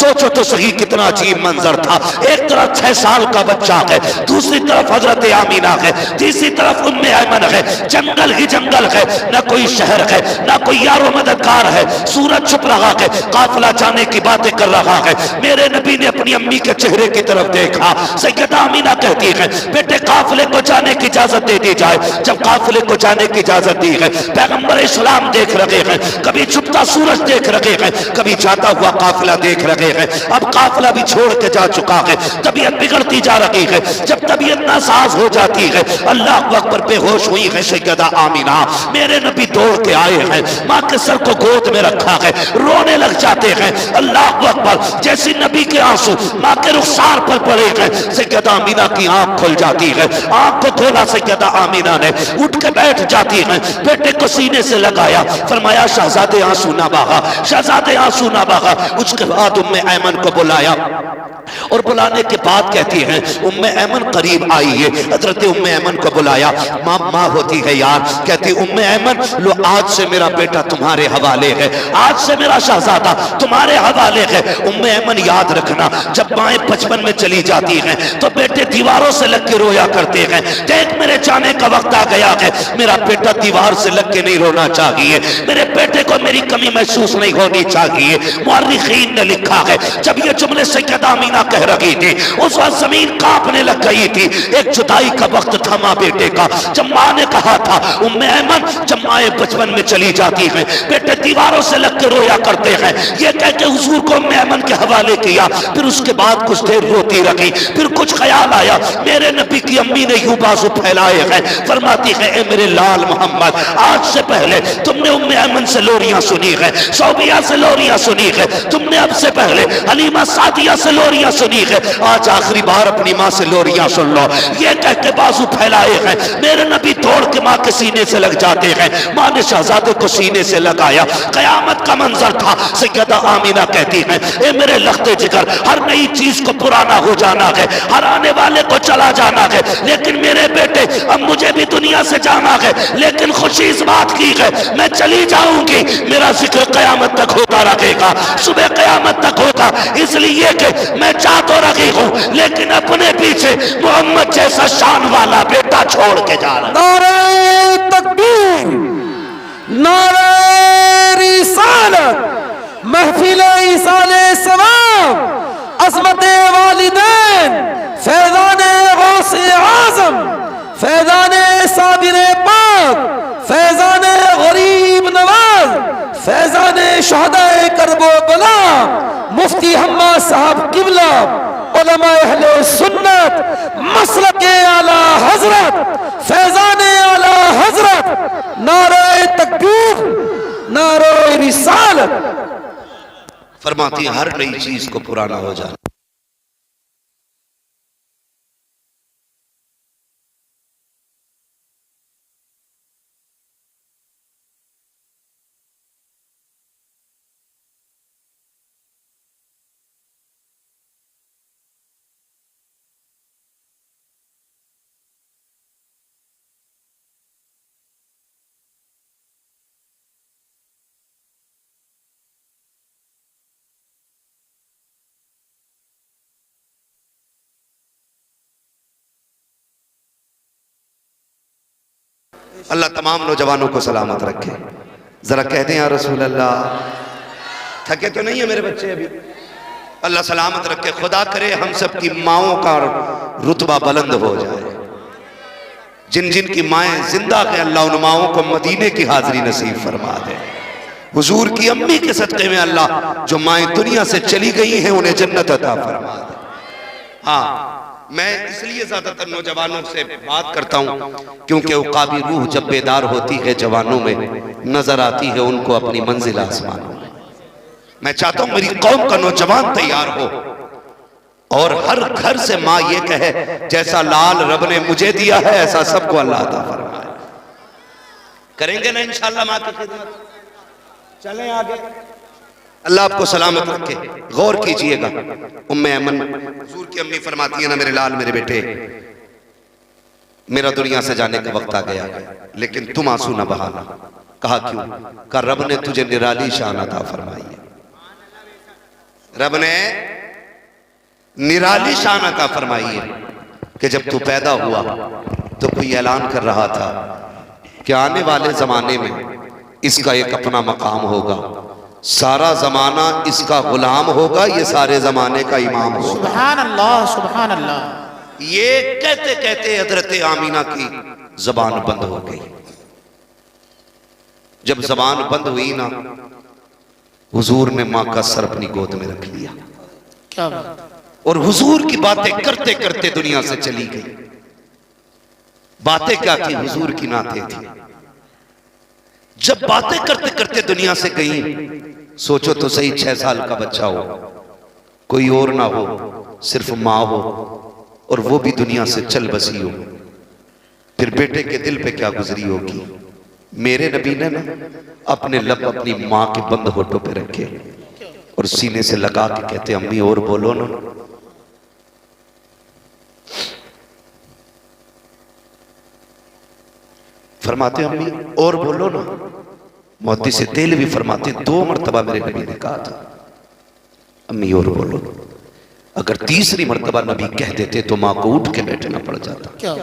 सोचो तो सही कितना अजीब मंजर था। एक तरफ 6 साल का बच्चा है, दूसरी तरफ हजरत आमीना है, तीसरी तरफ उम्मे ऐमन है। जंगल ही जंगल है, न कोई शहर है, न कोई यारो मददगार है। सूरज छुप रहा है, काफिला जाने की बातें कर रहा है। मेरे नबी ने अपनी अम्मी के चेहरे की तरफ देखा। सैयदा आमीना कहती है, बेटे काफिले को जाने की इजाजत दे दी जाए। जब काफिले को जाने की इजाजत दी है, पैगंबर इस्लाम देख रहे हैं, कभी छुपता सूरज देख रहे हैं, कभी जाता हुआ काफिला देख रहे हैं। अब काफिला भी छोड़ के जा चुका है, तबीयत बिगड़ती जा रही है। जब तबीयत नासाज हो जाती है, अल्लाह अकबर, बेहोश हुई है सैयदा आमीना। मेरे नबी दौड़ के आए हैं, माँ के सर को गोद में रखा है, रोने लग जाते हैं। अल्लाह अकबर, जैसे नबी के आंसू माँ के रुखसार पर पड़े हैं, सैयदा आमीना की आंख खुल जाती है। आंख को खोला सैयदा आमीना ने, उठ के बैठ जाती है, बेटे को सीने से लगाया, फरमाया शहजादे आंसू ना बहा, शहजादे आंसू ना बहा। उसके बाद उम्मे ऐमन को बुलाया और बुलाने के बाद कहती है, उम्मे ऐमन करीब आई है। हजरत उम्मे ऐमन को बुलाया, माँ होती है यार। कहती उम्मे ऐमन, लो आज से मेरा बेटा तुम्हारे हवाले है, आज से मेरा शहजादा तुम्हारे हवाले है। उम्मे ऐमन याद रखना, जब माएँ बचपन में चली जाती हैं तो बेटे दीवारों से लग के रोया करते हैं। देख मेरे जाने का वक्त आ गया है, मेरा बेटा दीवार से लग के नहीं रोना चाहिए, मेरे बेटे को मेरी कमी महसूस नहीं होनी चाहिए। मुअर्रिखीन ने लिखा है, जब ये जुमले सैयदा आमीना कह रही थी, उस वक्त जमीन कांपने लग गई थी। एक जुदाई का वक्त था माँ बेटे का। जब माँ ने कहा था, उम्मे ऐमन, जब माएँ बचपन में चली जाती हैं, बेटे दीवारों से लग के रोया करते हैं, ये कह के हुजूर को उम्मे ऐमन के हवाले किया। फिर उसके बाद कुछ देर रोती रही, फिर कुछ ख्याल आया, मेरे नबी की अम्मी ने यूं बाजू फैलाए हैं, फरमाती है, ए मेरे लाल मोहम्मद, आज से पहले तुमने उम्मे ऐमन से लोरियां सुनी है, सौबिया से लोरियां सुनी है, तुमने अब से पहले हलीमा सादिया से लोरियां सुनी है, आज आखिरी बार अपनी माँ से लोरियां सुन लो। ये कह के बाजू फैलाए हैं, मेरे नबी दौड़ के माँ के सीने से लग जाते हैं। माँ ने शहजादे को सीने से लगाया, कयामत का मंजर था। सैयदा आमीना कहती है, ए मेरे लख्ते जिगर, हर नई चीज को पुराना हो जाना है, हर आने वाले को चला जाना है, लेकिन मेरे बेटे अब मुझे भी दुनिया से जाना है। लेकिन खुशी इस बात की है, मैं चली जाऊंगी, मेरा जिक्र कयामत तक होता रहेगा, सुबह कयामत तक होगा, इसलिए कि मैं जा तो रही हूँ, लेकिन अपने पीछे मोहम्मद जैसा शान वाला बेटा छोड़ के जा रहा। नारे तकबीर, नारे रिसालत, महफिले इसाले सवाब, अज़मते वालिदैन, फैज़ाने गौसे आज़म, फैज़ाने साबिरे पाक, फैज़ाने गरीब नवाज, फैज़ाने शहदाए करबो बला, मुफ्ती हम्मा साहब किबला, उलमा अहले सुन्नत, मसलके आला हजरत, फैज़ाने आला हजरत, नारे तकबीर, नारे रिसालत। फरमाती है, हर नई चीज को पुराना हो जाना। अल्लाह तमाम नौजवानों को सलामत रखे। जरा कहते हैं या रसूल अल्लाह। थके तो नहीं है मेरे बच्चे अभी? अल्लाह सलामत रखे। खुदा करे हम सब की माओं का रुतबा बुलंद हो जाए। जिन जिन की माएँ जिंदा है, अल्लाह उन माओं को मदीने की हाजिरी नसीब फरमा दे। हुजूर की अम्मी के सदक़े में अल्लाह जो माएँ दुनिया से चली गई हैं उन्हें जन्नत अता फरमा दे। हाँ, मैं इसलिए ज्यादातर नौजवानों से बात करता हूँ क्योंकि उकाबी रूह जब बेदार होती है जवानों में, नजर आती है उनको अपनी मंजिल आसमानों में। मैं चाहता हूँ मेरी कौम का नौजवान तैयार हो और हर घर से माँ ये कहे, जैसा लाल रब ने मुझे दिया है ऐसा सबको अल्लाह अता फरमाए। करेंगे ना इंशाअल्लाह माँ की खिदमत? चलें आगे। अल्लाह आपको सलामत रखे। गौर कीजिएगा, उम्मे ऐमन हुजूर की अम्मी फरमाती है ना, मेरे लाल मेरे बेटे, मेरा दुनिया से जाने का वक्त आ गया, लेकिन तुम आंसू ना बहाना। कहा क्यों? कहा रब ने तुझे निराली शान अता फरमाई है। रब ने निराली शान अता फरमाई है कि जब तू पैदा हुआ तो कोई ऐलान कर रहा था कि आने वाले जमाने में इसका एक अपना मकाम होगा, सारा जमाना इसका गुलाम होगा, ये सारे जमाने का इमाम होगा। सुभान अल्लाह, सुभान अल्लाह। ये कहते कहते हजरत आमीना की जबान बंद हो गई। जब जबान बंद हुई ना, हुजूर ने मां का सर अपनी गोद में रख लिया। क्या बात। और हुजूर की बातें करते करते दुनिया से चली गई। बातें क्या थी, हुजूर की नाते थी। जब बातें करते करते दुनिया से गई, सोचो तो सही 6 साल का बच्चा हो, कोई और ना हो, सिर्फ मां हो, और वो भी दुनिया से चल बसी हो, फिर बेटे के दिल पे क्या गुजरी होगी। मेरे नबी ने ना अपने लब अपनी मां के बंद होठों पे रखे और सीने से लगा के कहते, अम्मी और बोलो ना। फरमाते अम्मी और बोलो ना। मोती से तेल भी फरमाते 2 मरतबा मेरे नबी ने कहा था, अम्मी और बोलो। अगर तीसरी मरतबा नबी कह देते तो मां को उठ के बैठना पड़ जाता। क्या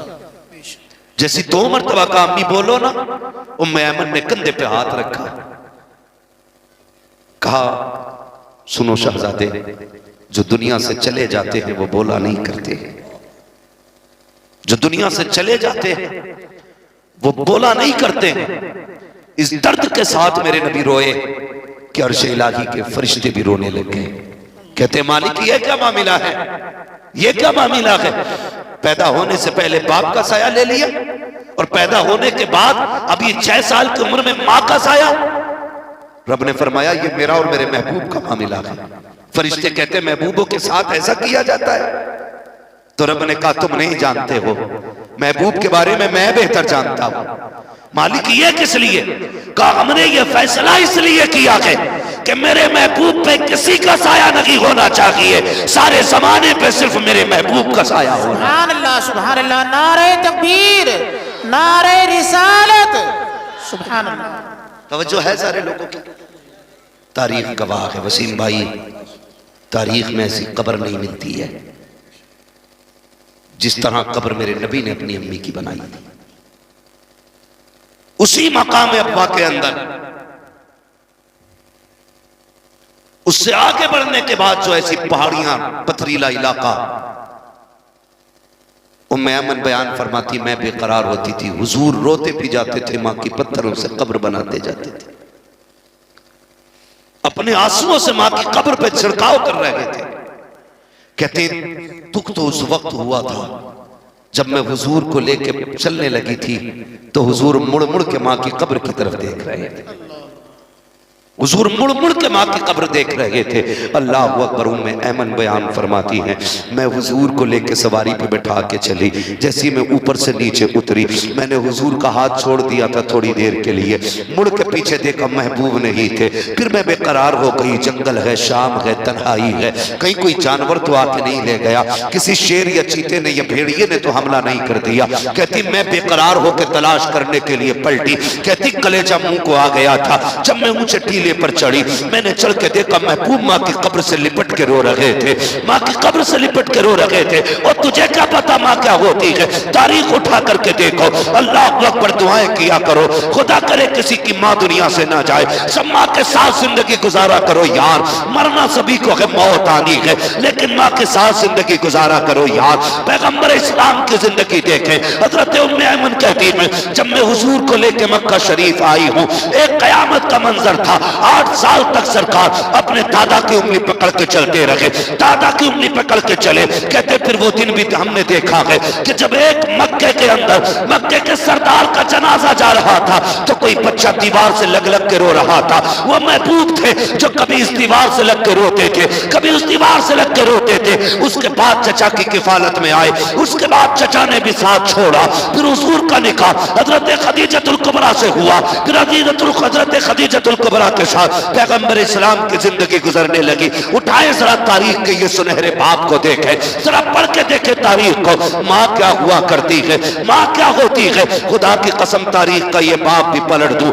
जैसी 2 मरतबा का अम्मी बोलो ना, उम्मे ऐमन ने कंधे पे हाथ रखा, कहा सुनो शहजादे, जो दुनिया से चले जाते हैं वो बोला नहीं करते, जो दुनिया से चले जाते हैं वो बोला नहीं करते। इस दर्द के साथ मेरे नबी रोए कि अर्श इलाही के फरिश्ते भी रोने लग गए। कहते मालिक ये क्या मामला है, ये क्या मामला है। पैदा होने से पहले बाप का साया ले लिया और पैदा होने के बाद अभी 6 साल की उम्र में मां का साया। रब ने फरमाया ये मेरा और मेरे महबूब का मामला है। फरिश्ते कहते महबूबों के साथ ऐसा किया जाता है। तो रब ने कहा तुम नहीं जानते हो, महबूब के बारे में मैं बेहतर जानता हूं। मालिक ये किस लिए, कहा हमने ये फैसला इसलिए किया है कि मेरे महबूब पे किसी का साया नहीं होना चाहिए, सारे जमाने पे सिर्फ मेरे महबूब का साया होना। सुभान अल्लाह, सुभान अल्लाह। नारे तकबीर, नारे रिसालत, सुभान अल्लाह। तवज्जो है सारे लोगों की। तारीख गवाह है वसीम भाई, तारीख में ऐसी कब्र नहीं मिलती है जिस तरह कब्र मेरे नबी ने अपनी अम्मी की बनाई थी। उसी मकाम अब्बा के अंदर, उससे आगे बढ़ने के बाद जो ऐसी पहाड़ियां, पथरीला इलाका, उम्मे ऐमन बयान फरमाती मैं बेकरार होती थी, हुजूर रोते भी जाते थे, मां की पत्थरों से कब्र बनाते जाते थे, अपने आंसुओं से मां की कब्र पे छिड़काव कर रहे थे। कहते दुख तो उस वक्त हुआ था जब मैं हुजूर को लेके चलने लगी थी तो हुजूर मुड़ मुड़ के मां की कब्र की तरफ देख रहे थे। हुजूर मुड़ मुड़ के मां की कब्र देख रहे थे। अल्लाह अकबर। उम्मे ऐमन बयान फरमाती हैं मैं हुजूर को लेके सवारी पे बैठा के चली, जैसी मैं ऊपर से नीचे उतरी मैंने हुजूर का हाथ छोड़ दिया था थोड़ी देर के लिए, मुड़ के पीछे देखा महबूब नहीं थे। फिर मैं बेकरार हो गई, जंगल है, शाम है, तन्हाई है, कहीं कोई जानवर तो आके नहीं ले गया, किसी शेर या चीते ने या भेड़िए ने तो हमला नहीं कर दिया। कहती मैं बेकरार होकर तलाश करने के लिए पलटी, कहती कलेजा मुंह को आ गया था। जब मैं ऊंचे टीले पर चढ़ी मैंने चढ़ के देखा महबूब मां की कब्र से लिपट के रो रहे थे, मां की कब्र से लिपट के रो रहे थे। और तुझे क्या पता मां क्या होती है, तारीख उठा करके देखो। अल्लाह अकबर, दुआएं किया करो, खुदा करे किसी की मां दुनिया से ना जाए, सब मां के साथ जिंदगी गुजारा करो यार। मरना सभी को है, मौत आनी है, लेकिन मां के साथ जिंदगी गुजारा करो यार। पैगंबर इस्लाम की जिंदगी देखें। हजरत उम्मे ऐमन कहती है जब मैं हुजूर को लेके मक्का शरीफ आई हूं, एक कयामत का मंजर था। 8 साल तक सरकार अपने दादा की उंगली पकड़ के चलते रहे, दादा की उंगली पकड़ के चले। कहते फिर वो दिन भी हमने देखा है कि जब एक मक्के के अंदर मक्के के सरदार का जनाजा जा रहा था तो कोई बच्चा दीवार से लग लग के रो रहा था। वो महबूब थे जो कभी इस दीवार से लग के रोते थे, कभी उस दीवार से लग के रोते थे। उसके बाद चचा की किफालत में आए, उसके बाद चचा ने भी साथ छोड़ा। फिर हुजूर का निकाह हजरत खदीजतुल कुबरा से हुआ, फिर हजरत खदीजतुल कुबरा के साथ पैगंबर इस्लाम की जिंदगी गुजरने लगी। उठाए जरा तारीख के ये सुनहरे बाप को देखे, जरा पढ़ के देखे तारीख को। माँ क्या हुआ करती है, माँ क्या होती है। खुदा की कसम तारीख का ये बाप भी पलट दूं,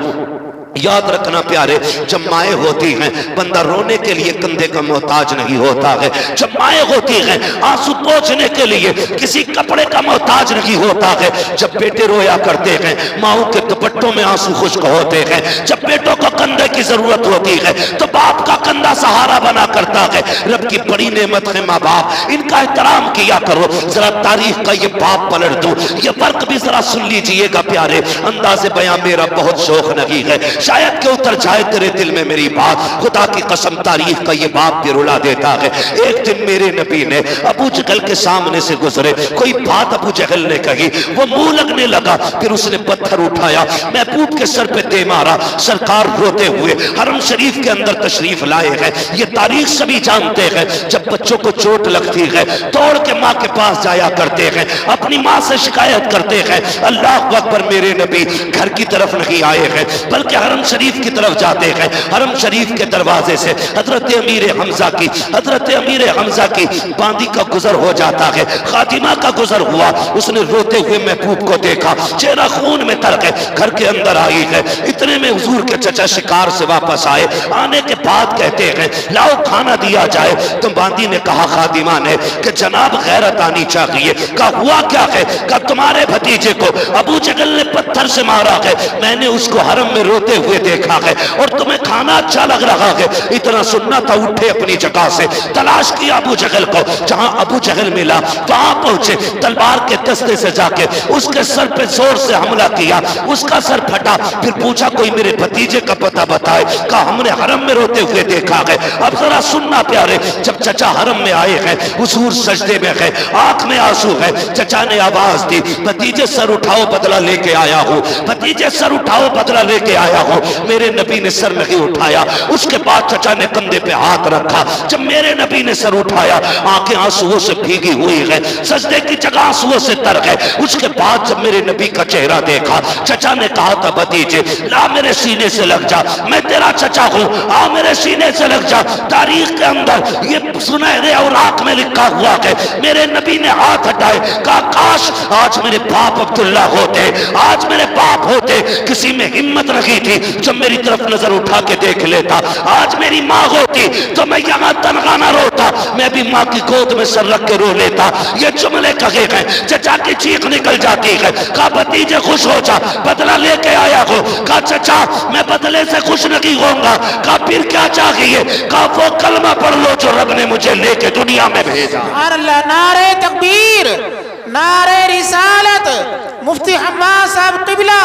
याद रखना प्यारे, जब माएँ होती हैं बंदा रोने के लिए कंधे का मोहताज नहीं होता है। जब माएँ होती हैं आंसू पोंछने के लिए किसी कपड़े का मोहताज नहीं होता है। जब बेटे रोया करते हैं माओं के दुपट्टों में आंसू खुश्क होते हैं। जब बेटों को कंधे की जरूरत होती है तो बाप का कंधा सहारा बना करता है। रब की बड़ी नेमत है माँ बाप, इनका एहतराम किया करो। जरा तारीख का ये बाप पलट दो, ये फर्क भी जरा सुन लीजिएगा प्यारे। अंदाज़े बयां मेरा बहुत शौक नहीं है, शायद के उतर जाए तेरे दिल में मेरी बात। खुदा की कसम तारीख का ये बाप भी रुला देता है। एक दिन मेरे नबी ने अबू जहल के सामने से गुजरे, कोई बात अबू जहल ने कही, वो मुंह लगने लगा, फिर उसने पत्थर उठाया महबूब के सर पे दे मारा। सरकार रोते हुए हरम शरीफ के अंदर तशरीफ लाए हैं। ये तारीख सभी जानते हैं, जब बच्चों को चोट लगती है दौड़ के माँ के पास जाया करते हैं, अपनी माँ से शिकायत करते हैं। अल्लाह अकबर, मेरे नबी घर की तरफ नहीं आए हैं बल्कि हरम शरीफ की तरफ जाते हैं। हरम शरीफ के दरवाजे से हजरत अमीर हमजा की बांदी का गुजर हो जाता है। खातिमा का गुजर हुआ, उसने रोते हुए महबूब को देखा, चेहरा खून में तर के घर के अंदर आई है। इतने में हुजूर के चचा शिकार से वापस आए। आने के बाद कहते हैं लाओ खाना दिया जाए। तो बांदी ने कहा खातिमा ने कि जनाब गैरत आनी चाहिए। कहा हुआ क्या है? कहा तुम्हारे भतीजे को अबू जहल ने पत्थर से मारा है, मैंने उसको हरम में रोते हुए देखा है और तुम्हें खाना अच्छा लग रहा है। इतना सुनना था, उठे अपनी जगह से, तलाश किया अबू जहल को। जहां अबू जहल मिला वहां पहुंचे, तलवार के दस्ते से जाके उसके सर पे जोर से हमला किया, उसका सर फटा। फिर पूछा कोई मेरे भतीजे का पता बताए। कहा हमने हरम में रोते हुए देखा है। अब जरा सुनना प्यारे, जब चचा हरम में आए हैं हुजूर सजदे में है, आंख में आंसू है। चचा ने आवाज दी भतीजे सर उठाओ बदला लेके आया हूं, भतीजे सर उठाओ बदला लेके आया हूं। मेरे नबी ने सर नहीं उठाया। उसके बाद चचा ने कंधे पे हाथ रखा। जब मेरे नबी ने सर उठाया आंखें आंसुओं से भीगी हुई है, सजदे की जगह आंसुओं से तर है। उसके बाद जब मेरे नबी का चेहरा देखा, चचा ने कहा था भतीजे ला मेरे सीने से लग जा, मैं तेरा चचा हूं, आ मेरे सीने से लग जा। तारीख के अंदर ये सुनहरे और आंख में लिखा हुआ है। मेरे नबी ने हाथ हटाए, कहा काश आज मेरे बाप अब्दुल्ला होते, आज मेरे बाप होते। किसी में हिम्मत रखी थी जब मेरी तरफ नजर उठा के देख लेता। आज मेरी माँ होती तो मैं यहाँ तनखा ना रोता, मैं भी माँ की गोद में सर रख के रो लेता। ये जुमले कहे गए, चचा की चीख निकल जाती है। कहा भतीजे खुश हो जा, बदला लेके आया हो। कहा चचा मैं बदले से खुश नहीं होऊंगा। कहा फिर क्या चाहिए? कहा वो कलमा पढ़ लो जो रब ने मुझे लेके दुनिया में भेजा। नारे तकबीर, नारे रिसालत, मुफ्ती हम्माद साहब किबला,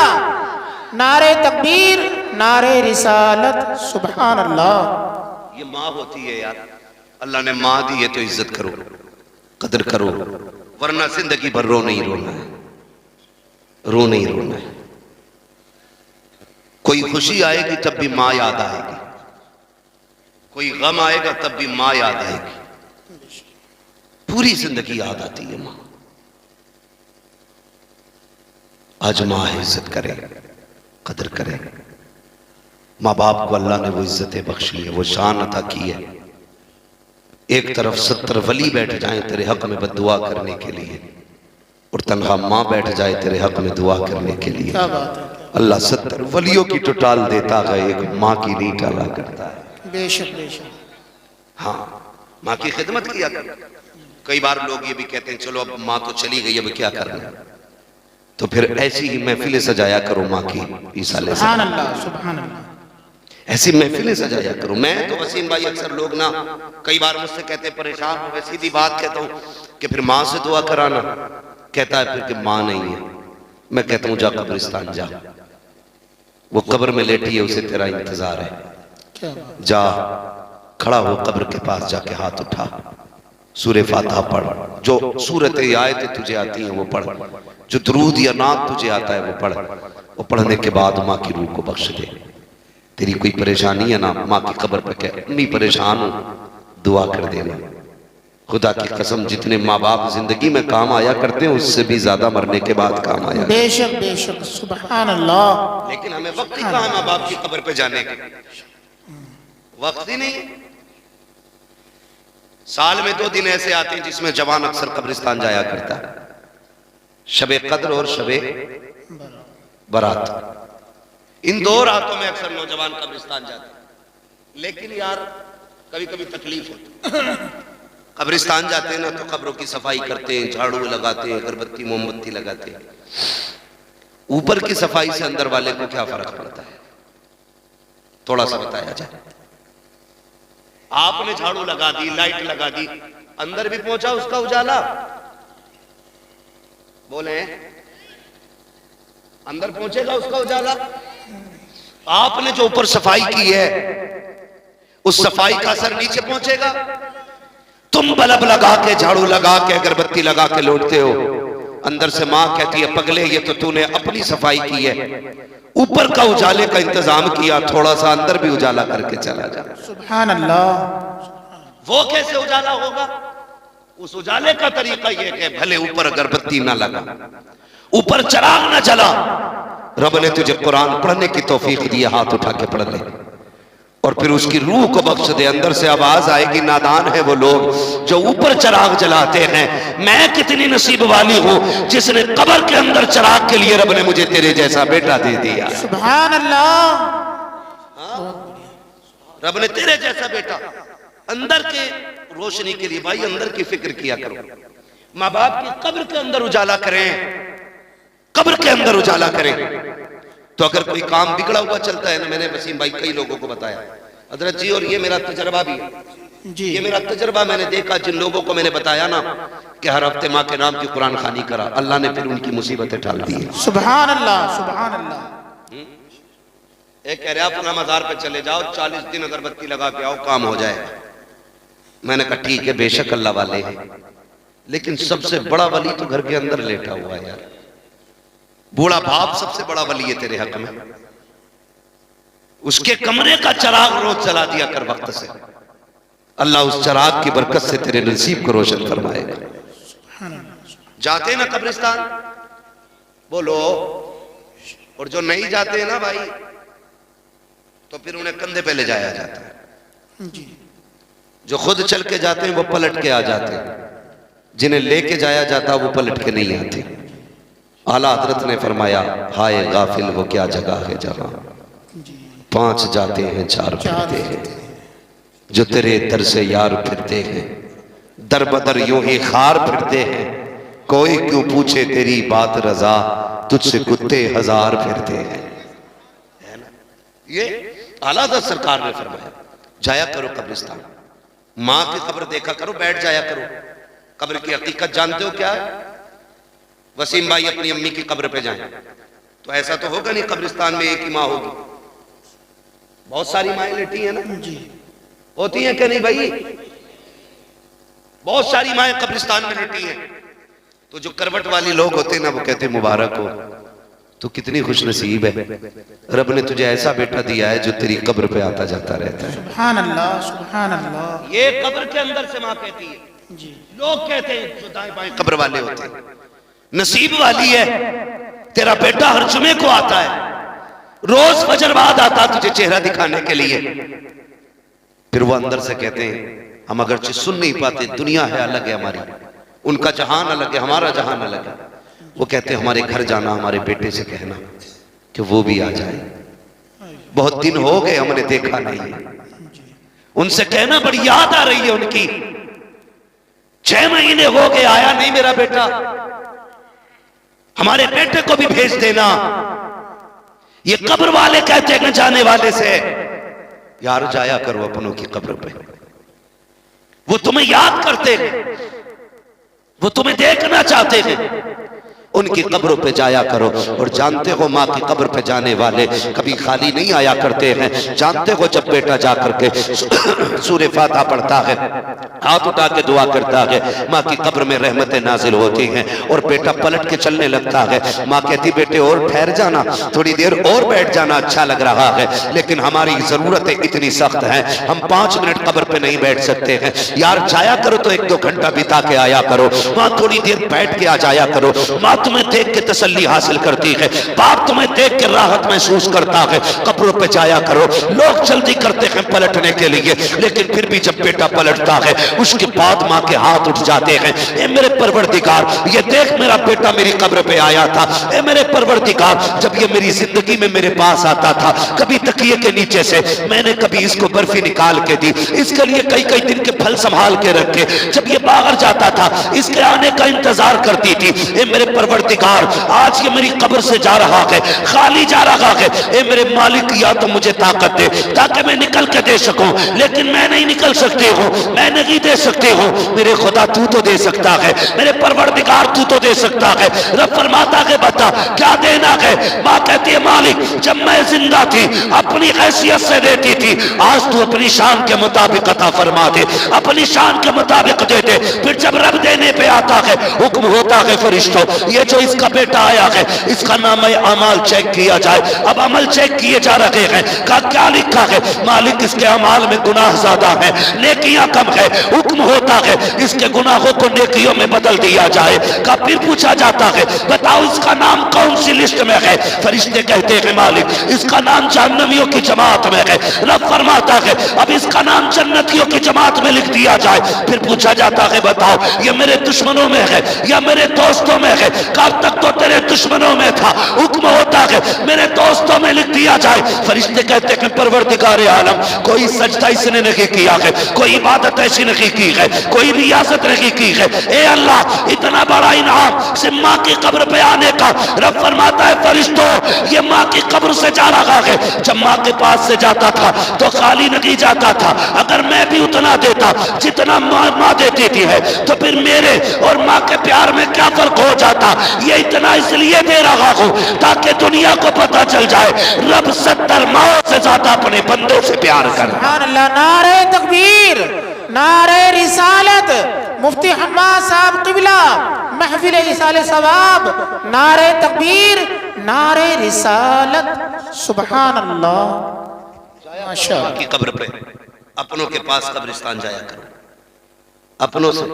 नारे तकबीर, नारे रिसालत, सुभान अल्लाह। ये माँ होती है यार, अल्लाह ने माँ दी है तो इज्जत करो, कदर करो, वरना जिंदगी भर रो नहीं रोना है, रो नहीं रोना है। कोई खुशी आएगी तब भी माँ याद आएगी, कोई गम आएगा तब भी माँ याद आएगी, पूरी जिंदगी याद आती है माँ। आज माँ है, इज्जत करे, कदर करे। माँ बाप को अल्लाह ने वो इज्जतें बख्शी है, वो शान अता की है। एक तरफ 70 वली बैठ जाएं तेरे हक में बद्दुआ करने के लिए, और तनहा माँ बैठ जाए तेरे हक में दुआ करने के लिए। अल्लाह 70 वलियों की तो टाल देता है, एक माँ की नहीं टाला करता है। बेशक बेशक। हाँ, माँ की खिदमत किया कर। कई बार लोग ये भी कहते हैं चलो अब माँ तो चली गई, अब क्या करना, तो फिर ऐसी ही महफिलें सजाया करो माँ की। ईसा सुभान अल्लाह, सुभान अल्लाह। ऐसी महफिलें सजाया करो। मैं तो वसीम भाई अक्सर लोग ना कई बार मुझसे कहते हैं परेशान हो गए, सीधी बात कहता हूँ कि फिर माँ से दुआ कराना, कहता है फिर कि माँ नहीं है। मैं कहता हूँ जा कब्रिस्तान जा, वो कब्र में लेटी है, उसे तेरा इंतजार है। जा खड़ा हो कब्र के पास, जाके हाथ उठा, सूरे फातिहा पढ़, जो सूरत आयत तुझे आती है वो पढ़, जो दुरूद या नात तुझे आता है वो पढ़। वो पढ़ने के बाद माँ की रूह को बख्श दे। तेरी कोई परेशानी है ना, माँ की कब्र पे कह अम्मी परेशान हूं, दुआ कर देना। खुदा की कसम जितने माँ बाप जिंदगी में काम आया करते हैं उससे भी ज्यादा मरने के बाद काम आया। बेशक बेशक, सुभान अल्लाह। लेकिन हमें वक्त ही कहाँ माँ बाप की कब्र पे जाने का, वक्त ही नहीं। साल में 2 दिन ऐसे आते हैं जिसमें जवान अक्सर कब्रिस्तान जाया करता है, शबे कद्र और शबे बारात। इन 2 रातों में अक्सर नौजवान कब्रिस्तान जाते हैं, लेकिन यार कभी कभी तकलीफ होती है। कब्रिस्तान जाते हैं ना तो कब्रों की सफाई करते हैं, झाड़ू लगाते हैं, अगरबत्ती मोमबत्ती लगाते हैं। ऊपर की सफाई से अंदर वाले को क्या फर्क पड़ता है, थोड़ा सा बताया जाए। आपने झाड़ू लगा दी, लाइट लगा दी, अंदर भी पहुंचा उसका उजाला? बोले अंदर पहुंचेगा उसका उजाला? आपने जो ऊपर सफाई की है उस सफाई का असर नीचे पहुंचेगा? तुम बल्ब लगा के, झाड़ू लगा के, अगरबत्ती लगा के लौटते हो, अंदर से मां कहती है पगले ये तो तूने अपनी सफाई की है, ऊपर का उजाले का इंतजाम किया, थोड़ा सा अंदर भी उजाला करके चला जा। सुभान अल्लाह। वो कैसे उजाला होगा? उस उजाले का तरीका यह कि भले ऊपर अगरबत्ती ना लगा, ऊपर चिराग ना जला, रब ने तुझे कुरान पढ़ने की तौफीक दी, हाथ उठा के पढ़ ले, और फिर उसकी रूह को बख्श दे। अंदर से आवाज आएगी, नादान है वो लोग जो ऊपर चिराग जलाते हैं, मैं कितनी नसीब वाली हूं जिसने कब्र के अंदर चिराग के लिए रब ने मुझे तेरे जैसा बेटा दे दिया। सुभान अल्लाह। रब ने तेरे जैसा बेटा अंदर के रोशनी के लिए। भाई अंदर की फिक्र किया करो, माँ बाप की कब्र के अंदर उजाला करें, कब्र के अंदर उजाला करें। तो अगर कोई काम बिगड़ा हुआ चलता है ना, मैंने वसीम भाई कई लोगों को बताया हजरत जी, और ये मेरा तजर्बा भी है जी, ये मेरा तजर्बा, मैंने देखा जिन लोगों को मैंने बताया ना कि हर हफ्ते माँ के नाम की कुरान खानी करा, अल्लाह ने फिर उनकी मुसीबतें टाल दी। सुभान अल्लाह, सुभान अल्लाह। एक कह रहे आप अपना मजार पे चले जाओ, 40 दिन अगरबत्ती लगा के आओ, काम हो जाएगा। मैंने कहा ठीक है, बेशक अल्लाह वाले हैं, लेकिन सबसे बड़ा वली तो घर के अंदर लेटा हुआ है यार। बूढ़ा बाप सबसे बड़ा वली है तेरे हक में, उसके कमरे का चिराग रोज जला दिया कर वक्त से, अल्लाह उस चिराग की बरकत से तेरे नसीब को रोशन फरमाएगा। जाते ना कब्रिस्तान बोलो, और जो नहीं जाते हैं ना भाई, तो फिर उन्हें कंधे पे ले जाया जाता है जी। जो खुद चल के जाते हैं वो पलट के आ जाते हैं, जिन्हें लेके जाया जाता वो पलट के नहीं आते। आला हजरत ने फरमाया, हाय गाफिल वो क्या जगह है जहां 5 जाते हैं 4 फिरते हैं, जो तेरे दर से यार फिरते हैं, दर बदर यूं ही खार फिरते हैं, कोई क्यों पूछे तेरी बात रजा, तुझसे कुत्ते 1000 फिरते हैं। ये आला हज़रत सरकार ने फरमाया, जाया करो कब्रिस्तान, माँ की कब्र देखा करो, बैठ जाया करो। कब्र की हकीकत जानते हो क्या है? वसीम भाई अपनी अम्मी की कब्र पे जाएं तो ऐसा तो होगा नहीं कब्रिस्तान में एक ही माँ होगी, बहुत सारी माएँ लेटी हैं ना जी, होती हैं क्या नहीं भाई? बहुत सारी माएँ कब्रिस्तान में लेटी हैं। तो जो करवट वाली लोग होते हैं ना, वो कहते हैं मुबारक हो, तो कितनी खुश नसीब है, रब ने तुझे ऐसा बेटा दिया है जो तेरी कब्र पे आता जाता रहता है। सुभान अल्लाह, सुभान अल्लाह। ये कब्र के अंदर से माँ कहती है जी, लोग कहते हैं जो दाएं बाएं कब्र वाले होते हैं, नसीब वाली है तेरा बेटा हर जुमे को आता है, रोज फजर बाद आता तुझे चेहरा दिखाने के लिए। फिर वो अंदर से कहते हैं हम अगरचे सुन नहीं पाते, दुनिया है अलग है हमारी, उनका जहान अलग है, हमारा जहान अलग है। वो कहते हैं हमारे घर जाना, हमारे बेटे से कहना कि वो भी आ जाए, बहुत दिन हो गए हमने देखा नहीं है, उनसे कहना बड़ी याद आ रही है उनकी, 6 महीने हो गए आया नहीं मेरा बेटा, हमारे बेटे को भी भेज देना। ये कब्र वाले कहते हैं जाने वाले से, यार जाया करो अपनों की कब्र पे, वो तुम्हें याद करते हैं, वो तुम्हें देखना चाहते हैं, उनकी कब्रों पे जाया करो। और जानते हो माँ की कब्र पे जाने वाले कभी खाली नहीं आया करते हैं। जानते हो जब बेटा जा करके सूरह फातिहा पढ़ता है, हाथ उठा के दुआ करता है, माँ की कब्र में रहमतें नाजिल होती हैं, और बेटा पलट के चलने लगता है, माँ कहती बेटे और ठहर जाना, थोड़ी देर और बैठ जाना, अच्छा लग रहा है, लेकिन हमारी जरूरतें इतनी सख्त हैं, हम 5 मिनट कब्र पे नहीं बैठ सकते हैं। यार जाया करो तो 1-2 घंटा बिता के आया करो, माँ थोड़ी देर बैठ के आ जाया करो, माँ तुम्हें देख के तसल्ली हासिल करती है, बाप तुम्हें देख के राहत महसूस करता है। कब्रों पे जाया करो। लोग जल्दी करते हैं पलटने के लिए, लेकिन फिर भी जब बेटा पलटता है उसके बाद माँ के हाथ उठ जाते हैं, ए मेरे परवरदिगार, ये देख मेरा बेटा मेरी कब्र पे आया था। ए मेरे परवरदिगार, जब ये मेरी जिंदगी में मेरे पास आता था, कभी तकिए के नीचे से मैंने कभी इसको बर्फी निकाल के दी, इसके लिए कई कई दिन के फल संभाल के रखे, जब ये बाहर जाता था इसके आने का इंतजार करती थी। ए मेरे परवरदिगार, आज ये मेरी कब्र से जा रहा है, खाली जा रहा है। ए मेरे मालिक, या तो मुझे ताकत दे ताकि मैं निकल के दे सकूं, लेकिन मैं नहीं निकल सकती हूँ, मैं नहीं दे सकती हूँ। मेरे खुदा तू तो दे सकता है, मेरे परवरदिगार तू तो दे सकता है। रब फरमाता है बता क्या देना है। माँ कहती है मालिक, जब मैं जिंदा थी अपनी हैसियत से देती थी, आज तू अपनी शान के मुताबिक अता फरमा दे, अपनी शान के मुताबिक दे दे। फिर जब रब देने पे आता है, हुक्म होता है फरिश्तों, ये जो इसका बेटा आया है इसका नाम अमाल चेक किया जाए। अब अमल चेक किए जा रहे हैं, का क्या लिखा है? मालिक, इसके अमाल में गुनाह ज्यादा है, नेकियां कम है। हुक्म होता है इसके गुनाहों को नेकियों में बदल दिया जाए। का फिर पूछा जाता है बताओ इसका नाम कौन सी लिस्ट में है? फरिश्ते कहते हैं मालिक, इसका नाम जहन्नमियों की जमात में है। रब फरमाता है अब इसका नाम जन्नतियों की जमात में लिख दिया जाए। फिर पूछा जाता है बताओ ये मेरे दुश्मनों में है या मेरे दोस्तों में है? कब तक तो तेरे दुश्मनों में था, हुक्म होता है मेरे दोस्तों में लिख दिया जाए। फरिश्ते कहते हैं परवरदिगार आलम, कोई सजदा इसने नहीं किया है, कोई इबादत ऐसी नहीं की है, कोई रियासत नहीं की है। ए अल्लाह, इतना बड़ा इनाम से माँ की कब्र पे आने का। रब फरमाता है फरिश्तों, ये माँ की कब्र से जा रहा है। जब माँ के पास से जाता था तो खाली नहीं जाता था। अगर मैं भी उतना देता जितना माँ देती थी है, तो फिर मेरे और माँ के प्यार में क्या फर्क हो जाता? ये इतना इसलिए दे रहा हूं ताकि दुनिया को पता चल जाए रब 70 माओ से ज्यादा अपने बंदों से प्यार कर। सुभान अल्लाह। नारे तकबीर, नारे रिसालत, मुफ्ती हम्माद साहब किबला, महफिल इसाले सवाब, नारे तकबीर, नारे रिसालत। सुभान अल्लाह, माशाअल्लाह। की कब्र पे अपनों के पास कब्रिस्तान जाया करो, अपनों से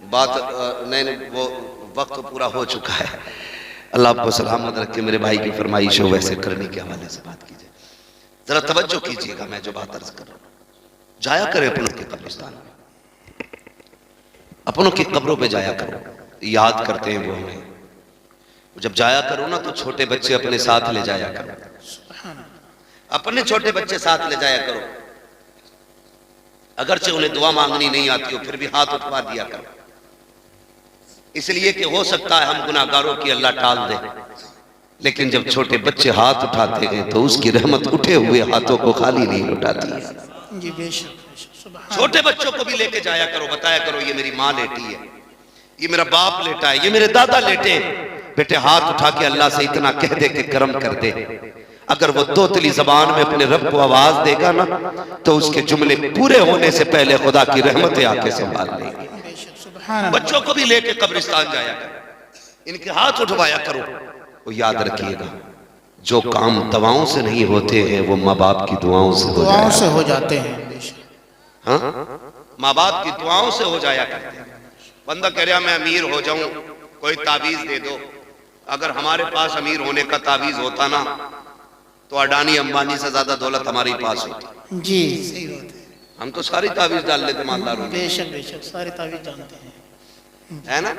बात नहीं, वो वक्त पूरा हो चुका है। अल्लाह आपको सलामत रखे। मेरे भाई की फरमाइश हो वैसे करने के हवाले से बात कीजिए, जरा तवज्जो कीजिएगा। मैं जो बात अर्ज कर रहा हूं, जाया करें अपनों के कब्रिस्तान, अपनों की कब्रों पे जाया करो, याद करते हैं वो हमें। जब जाया करो ना तो छोटे बच्चे अपने साथ ले जाया करो, अपने छोटे बच्चे साथ ले जाया करो। अगरचे उन्हें दुआ मांगनी नहीं आती हो, फिर भी हाथ उठवा दिया करो, इसलिए कि हो सकता है हम गुनाहगारों की अल्लाह टाल दे। लेकिन जब छोटे बच्चे हाथ उठाते हैं तो उसकी रहमत उठे हुए हाथों को खाली नहीं लौटाती है। जी बेशक। छोटे बच्चों को भी लेके जाया करो, बताया करो ये मेरी माँ लेटी है, ये मेरा बाप लेटा है, ये मेरे दादा लेटे। बेटे हाथ उठा के अल्लाह से इतना कह दे कि करम कर दे। अगर वो तोतली जबान में अपने रब को आवाज देगा ना तो उसके जुमले पूरे होने से पहले खुदा की रहमतें आके संभाल लेंगी। बच्चों को भी लेके कब्रिस्तान जाया करो, इनके हाथ उठवाया करो। वो याद रखिएगा, जो काम दवाओं से नहीं होते हैं वो माँ बाप की दुआओं से हो जाते हैं। हाँ, माँ बाप की दुआओं से हो जाया करते हैं। बंदा कह रहा मैं अमीर हो जाऊं, कोई तावीज दे दो। अगर हमारे पास अमीर होने का तावीज होता ना तो अडानी अंबानी से ज्यादा दौलत हमारे पास होती। जी सही बात है, हम तो सारी तावीज डाल लेते मालदारों। बेशक बेशक, सारी तावीज जानते हैं, है ना।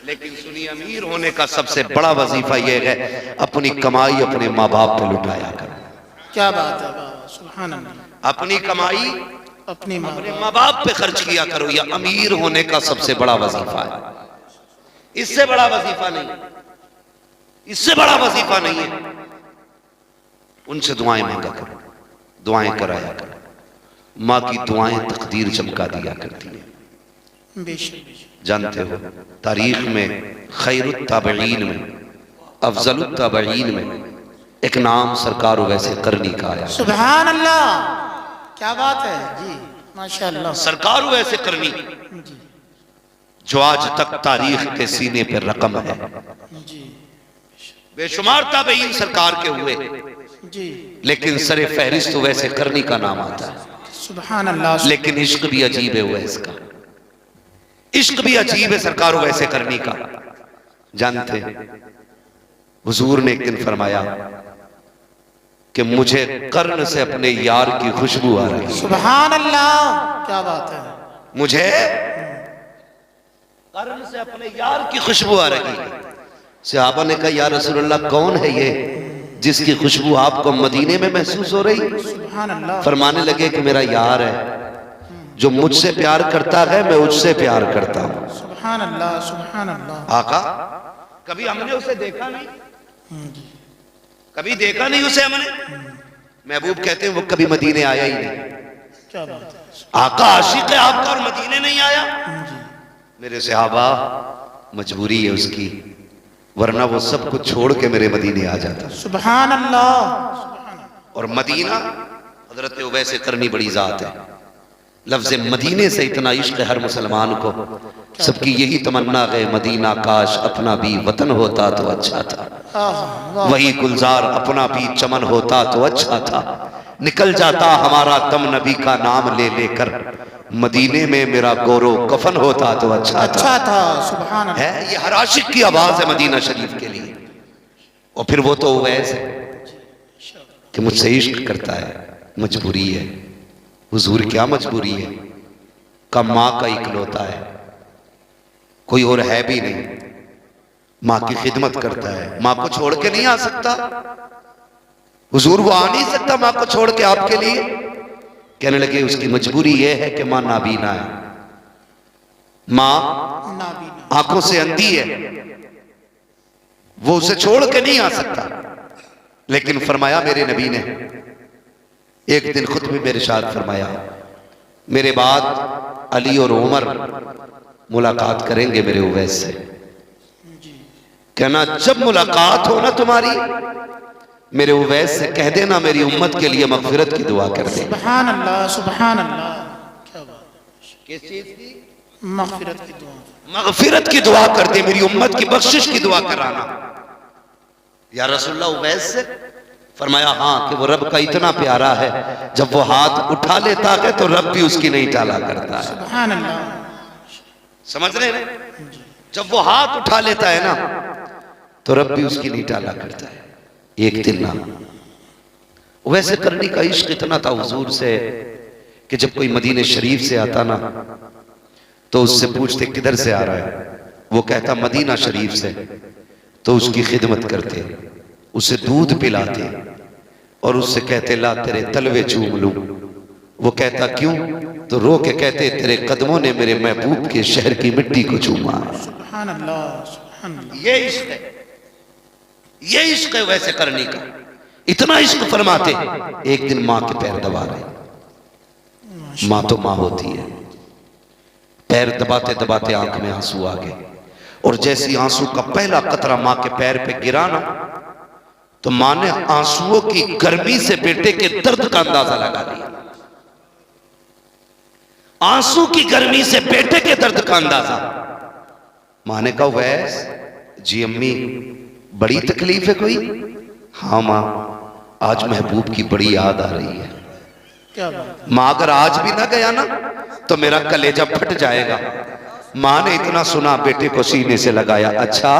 लेकिन सुनिए, अमीर होने का सबसे बड़ा वजीफा यह है अपनी कमाई अपने माँ बाप पे लुटाया करो। क्या बात है, सुभान अल्लाह। अपनी कमाई अपने माँ बाप पे खर्च किया करो। यह अमीर होने का सबसे बड़ा वजीफा है, इससे बड़ा वजीफा नहीं, इससे बड़ा वजीफा नहीं है। उनसे दुआएं मांगा करो, दुआएं कराया करो। माँ की दुआएं तकदीर चमका दिया करती है। जानते हो तारीख में खैरुत ताबईन में, अफजलुत ताबईन में एक नाम सरकार वैसे करनी का आया। सुभान अल्लाह, क्या बात है जी, माशाअल्लाह। सरकार वैसे करनी जो आज तक तारीख के सीने पर रकम है। बेशुमार ताबईन सरकार के हुए जी, लेकिन सरे फहरिस्त तो वैसे करनी का नाम आता है। सुभान अल्लाह। लेकिन इश्क भी अजीब है वैस का। इश्क भी अजीब है सरकार वैसे करनी का। जानते हुजूर ने एक दिन फरमाया कि मुझे कर्ण से अपने यार की खुशबू आ रही है। सुभान अल्लाह, क्या बात है। मुझे कर्ण से अपने यार की खुशबू आ रही है। सहाबा ने कहा या रसूलल्लाह कौन है ये जिसकी खुशबू आपको मदीने में महसूस हो रही? सुभान अल्लाह। फरमाने लगे कि मेरा यार है, जो मुझसे प्यार करता है मैं उससे प्यार करता हूं। सुभान अल्लाह, सुभान अल्लाह। आका कभी हमने उसे देखा नहीं, कभी देखा नहीं उसे हमने। महबूब कहते हैं वो कभी मदीने आया ही नहीं। क्या बात है। आका आशिक है आपका और मदीने नहीं आया। मेरे सहाबा मजबूरी है उसकी, वरना वो सब कुछ छोड़ के मेरे मदीने आ जाता। सुभान अल्लाह। और मदीना हजरत उवैस करनी बड़ी जात है। लफ्ज मदीने से इतना इश्क है हर मुसलमान को, सबकी यही तमन्ना है मदीना काश अपना भी वतन होता तो अच्छा था, वही गुलजार अपना भी चमन होता तो अच्छा था, निकल जाता हमारा दम नबी का नाम ले लेकर, मदीने में मेरा गोरो कफन होता तो अच्छा था। सुभान अल्लाह। है ये हर आशिक की आवाज है मदीना शरीफ के लिए। और फिर वो तो उवैस है कि मुझसे इश्क करता है, मजबूरी है। हुजूर क्या मजबूरी है? का मां का इकलौता है, कोई और है भी नहीं, मां की खिदमत करता है, मां को छोड़ के नहीं आ सकता। हुजूर वो आ नहीं सकता मां को छोड़ के आपके लिए। कहने लगे उसकी मजबूरी यह है कि मां नाबीना है, मां आंखों से अंधी है, वो उसे छोड़ के नहीं आ सकता। लेकिन फरमाया मेरे नबी ने एक दिन खुतबे में इरशाद फरमाया, मेरे बाद अली और उमर मुलाकात करेंगे मेरे उवैस से। कहना जब मुलाकात हो ना तुम्हारी मेरे उवैस से कह देना मेरी उम्मत के लिए मगफिरत की दुआ कर दे। सुभान अल्लाह, सुभान अल्लाह। क्या बात। किस चीज की? मगफिरत की दुआ। मगफिरत की दुआ कर दे, मेरी उम्मत की बख्शिश की दुआ कराना। या रसूलुल्लाह उवैस से? फरमाया हाँ, कि वो रब का इतना प्यारा है जब वो हाथ उठा लेता है तो रब भी उसकी नहीं टाला करता है। सुभान अल्लाह। समझ रहे हैं? जब वो हाथ उठा लेता है ना तो रब भी उसकी नहीं टाला करता है। एक दिन ना वैसे करने का इश्क इतना था हुजूर से कि जब कोई मदीने शरीफ से आता ना तो उससे पूछते किधर से आ रहा है, वो कहता मदीना शरीफ से, तो उसकी खिदमत करते, उसे दूध पिलाते और उससे कहते ला तेरे तलवे चूम लूं। वो कहता क्यों? तो रो के कहते तेरे कदमों ने मेरे महबूब के शहर की मिट्टी को चूमा। सुभान अल्लाह, सुभान अल्लाह। ये इश्क है, ये इश्क है वैसे करने का। इतना इश्क फरमाते एक दिन मां के पैर दबा रहे, मां तो मां होती है, पैर दबाते दबाते आंख में आंसू आ गए और जैसी आंसू का पहला कतरा मां के पैर पे गिरा ना तो मां ने आंसुओं की गर्मी से बेटे के दर्द का अंदाजा लगा लिया। आंसू की गर्मी से बेटे के दर्द का अंदाजा। मां ने कहा वैस जी अम्मी बड़ी तकलीफ है कोई? हाँ मां आज महबूब की बड़ी याद आ रही है। क्या बात। मां अगर आज भी ना गया ना तो मेरा कलेजा फट जाएगा। मां ने इतना सुना बेटे को सीने से लगाया, अच्छा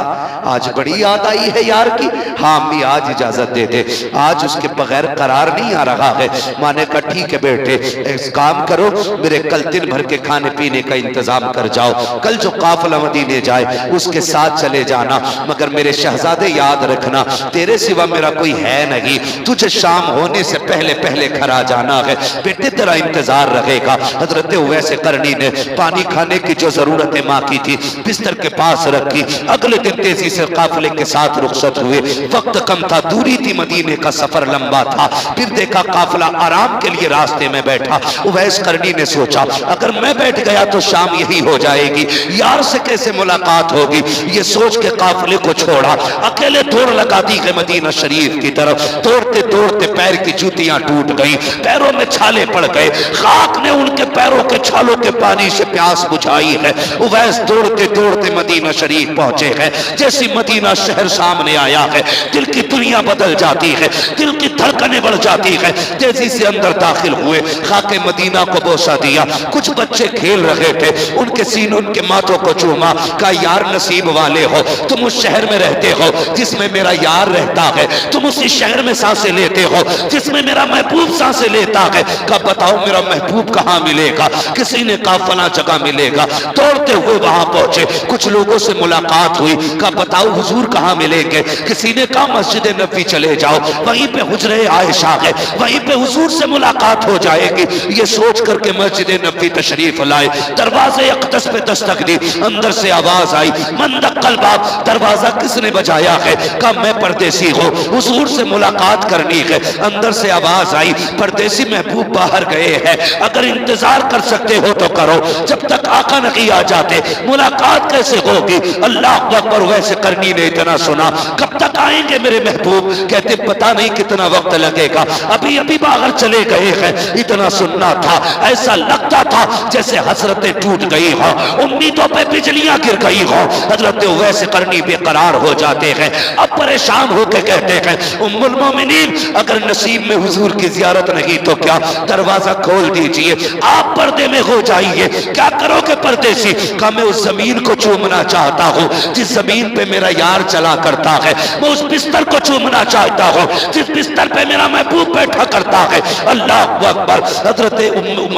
आज बड़ी याद आई है यार की? हाँ अम्मी आज इजाजत दे दे, आज उसके बगैर करार नहीं आ रहा है। मां ने कहा ठीक है बेटे, एक काम करो मेरे कल दिन भर के खाने पीने का इंतजाम कर जाओ, कल जो काफिला मदीने जाए उसके साथ चले जाना, मगर मेरे शहजादे याद रखना तेरे सिवा मेरा कोई है नहीं, तुझे शाम होने से पहले पहले घर आ जाना है, बेटे तेरा इंतजार रहेगा। हजरत उवैस करनी ने पानी खाने की जो जरूरत मां की थी बिस्तर के पास रखी। अगले दिन तेजी से काफिले के साथ रुखसत हुए। वक्त कम था, दूरी थी, मदीने का सफर लंबा था। फिर देखा काफिला आराम के लिए रास्ते में बैठा। उवैस करनी ने सोचा अगर मैं बैठ गया तो शाम यही हो जाएगी, यार से कैसे मुलाकात होगी। ये सोच के काफिले को छोड़ा, अकेले दौड़ लगा दी है मदीना शरीफ की तरफ। दौड़ते दौड़ते पैर की जूतियां टूट गई, पैरों में छाले पड़ गए, खाक ने उनके पैरों के छालों के पानी से प्यास बुझाई है। उवैस दौड़ते दौड़ते मदीना शरीफ पहुंचे हैं। जैसी मदीना शहर सामने आया है, दिल की दुनिया बदल जाती है, दिल की धड़कनें बढ़ जाती है। तेजी से अंदर दाखिल हुए, खाके मदीना को बोसा दिया। कुछ बच्चे खेल रहे थे, उनके सीनों उनके माथों को चूमा, कहा यार नसीब वाले हो, तुम उस शहर में रहते हो जिसमें मेरा यार रहता है, तुम उसी शहर में सांसें लेते हो जिसमें मेरा महबूब सांसें लेता है। कहा बताओ मेरा महबूब कहाँ मिलेगा? किसी ने कहा फला जगह मिलेगा। दौड़ते हुए वहां पहुंचे, कुछ लोगों से मुलाकात हुई, कहा बताओ हुजूर कहाँ मिलेंगे? किसी ने कहा मस्जिद नबी चले जाओ, वहीं पे हुजरे आयशा है, वहीं पे हुजूर से मुलाकात हो जाएगी। ये सोच करके मस्जिद नबी तशरीफ लाए, दरवाजे अक़दस पे दस्तक दी, अंदर से आवाज आई मन दक्कल बाब, दरवाजा किसने बजाया है? कहा मैं परदेसी हूँ, हुजूर से मुलाकात करनी है। अंदर से आवाज आई परदेसी महबूब बाहर गए हैं, अगर इंतजार कर सकते हो तो करो, जब तक आका नहीं आ जाते मुलाकात कैसे होगी? अल्लाह अकबर। वैसे करनी ने इतना सुना, कब तक आएंगे मेरे महबूब? कहते पता नहीं कितना वक्त लगेगा, अभी अभी बाहर चले गए हैं। इतना सुनना था, ऐसा लगता था जैसे हसरतें टूट गई हो, उम्मीदों पे बिजलियां गिर गई हो। हजरत वैसे करनी बेकरार हो जाते हैं, अब परेशान होकर कहते हैं उम्मुल मोमिनीन अगर नसीब में हुजूर की जियारत नहीं तो क्या, दरवाजा खोल दीजिए, आप पर्दे में हो जाइए। क्या करोगे परदेसी? कहा मैं उस जमीन को चूमना चाहता हूँ जिस जमीन पे मेरा यार चला करता है, मैं उस बिस्तर को चूमना चाहता हूँ जिस बिस्तर पे मेरा महबूब बैठा करता है। अल्लाह अकबर।